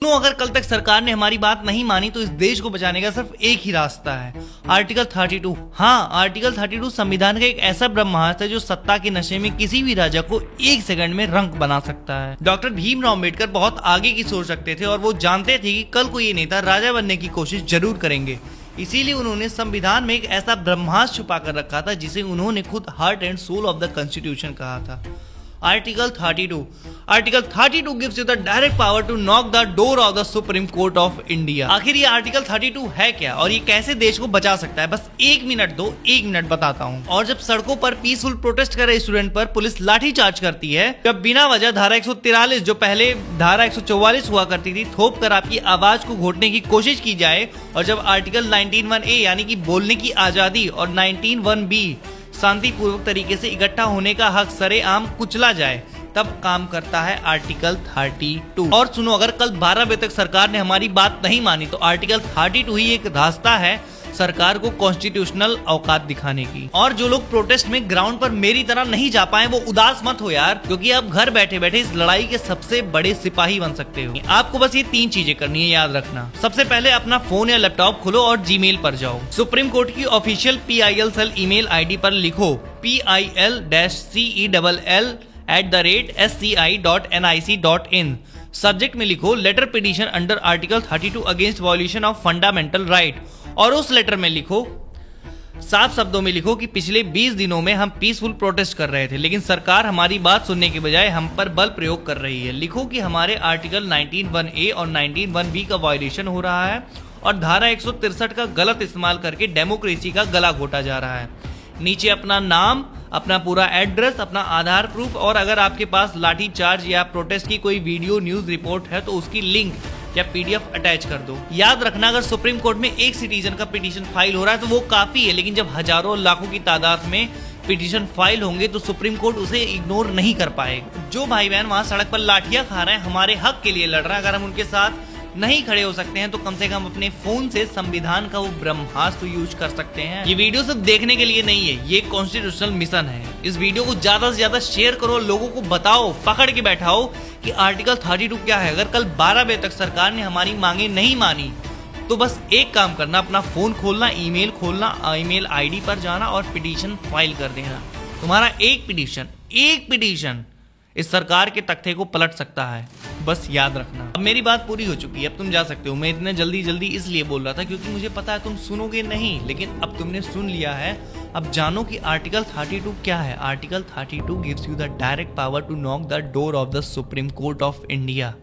अगर कल तक सरकार ने हमारी बात नहीं मानी तो इस देश को बचाने का सिर्फ एक ही रास्ता है, आर्टिकल 32। हाँ, आर्टिकल 32 संविधान का एक ऐसा ब्रह्मास्त्र है जो सत्ता के नशे में किसी भी राजा को एक सेकंड में रंक बना सकता है। डॉक्टर भीमराव अम्बेडकर बहुत आगे की सोच रखते थे और वो जानते थे कि कल को ये नेता राजा बनने की कोशिश जरूर करेंगे। इसीलिए उन्होंने संविधान में एक ऐसा ब्रह्मास्त्र छुपा कर रखा था जिसे उन्होंने खुद heart and soul of the constitution कहा था, article 32। Article 32 gives you the direct power to knock the door of the Supreme Court of India। आखिर ये आर्टिकल 32 है क्या और ये कैसे देश को बचा सकता है? बस एक मिनट दो, एक मिनट बताता हूँ। और जब सड़कों पर पीसफुल प्रोटेस्ट कर रहे स्टूडेंट पर पुलिस लाठी चार्ज करती है, जब बिना वजह धारा 143 जो पहले धारा 144 हुआ करती थी थोप कर आपकी आवाज को घोटने की कोशिश की जाए, और जब आर्टिकल 19(1)(a) यानी कि बोलने की आजादी और 19(1)(b) शांतिपूर्वक तरीके से इकट्ठा होने का हक सरेआम कुचला जाए, तब काम करता है आर्टिकल 32। और सुनो, अगर कल 12 बजे तक सरकार ने हमारी बात नहीं मानी तो आर्टिकल 32 ही एक रास्ता है सरकार को कॉन्स्टिट्यूशनल औकात दिखाने की। और जो लोग प्रोटेस्ट में ग्राउंड पर मेरी तरह नहीं जा पाए वो उदास मत हो यार, क्योंकि आप घर बैठे बैठे इस लड़ाई के सबसे बड़े सिपाही बन सकते हो। आपको बस ये 3 चीजें करनी है, याद रखना। सबसे पहले अपना फोन या लैपटॉप खोलो और जीमेल पर जाओ। सुप्रीम कोर्ट की official PIL cell email ID पर लिखो PIL-CELL@sci.nic.in। सब्जेक्ट में लिखो letter petition under article 32 against violation of fundamental right, और उस लेटर में लिखो, साफ शब्दों में लिखो कि पिछले 20 दिनों में हम पीसफुल प्रोटेस्ट कर रहे थे, लेकिन सरकार हमारी बात सुनने के बजाय हम पर बल प्रयोग कर रही है। लिखो कि हमारे आर्टिकल 19(1)(a) और 19(1)(b) का वायलेशन हो रहा है और धारा 163 का गलत इस्तेमाल करके डेमोक्रेसी का गला घोटा जा रहा है। नीचे अपना नाम, अपना पूरा एड्रेस, अपना आधार प्रूफ, और अगर आपके पास लाठी चार्ज या प्रोटेस्ट की कोई वीडियो न्यूज रिपोर्ट है तो उसकी लिंक या PDF अटैच कर दो। याद रखना, अगर सुप्रीम कोर्ट में एक सिटीजन का पिटीशन फाइल हो रहा है तो वो काफी है, लेकिन जब हजारों लाखों की तादाद में पिटीशन फाइल होंगे तो सुप्रीम कोर्ट उसे इग्नोर नहीं कर पाएगा। जो भाई बहन वहां सड़क पर लाठियां खा रहे हैं, हमारे हक के लिए लड़ रहे हैं, अगर हम उनके साथ नहीं खड़े हो सकते हैं तो कम से कम अपने फोन से संविधान का वो ब्रह्मास्त्र यूज कर सकते हैं। ये वीडियो सिर्फ देखने के लिए नहीं है, ये कॉन्स्टिट्यूशनल मिशन है। इस वीडियो को ज्यादा से ज्यादा शेयर करो, लोगों को बताओ, पकड़ के बैठाओ कि आर्टिकल 32 क्या है। अगर कल 12 बजे तक सरकार ने हमारी मांगे नहीं मानी तो बस एक काम करना, अपना फोन खोलना, ईमेल खोलना, ईमेल ID पर जाना और पिटीशन फाइल कर देना। तुम्हारा एक पिटीशन इस सरकार के तख्ते को पलट सकता है, बस याद रखना। अब मेरी बात पूरी हो चुकी है, अब तुम जा सकते हो। मैं इतने जल्दी इसलिए बोल रहा था क्योंकि मुझे पता है तुम सुनोगे नहीं, लेकिन अब तुमने सुन लिया है। अब जानो कि आर्टिकल 32 क्या है। Article 32 gives you the direct power to knock the door of the Supreme Court of India.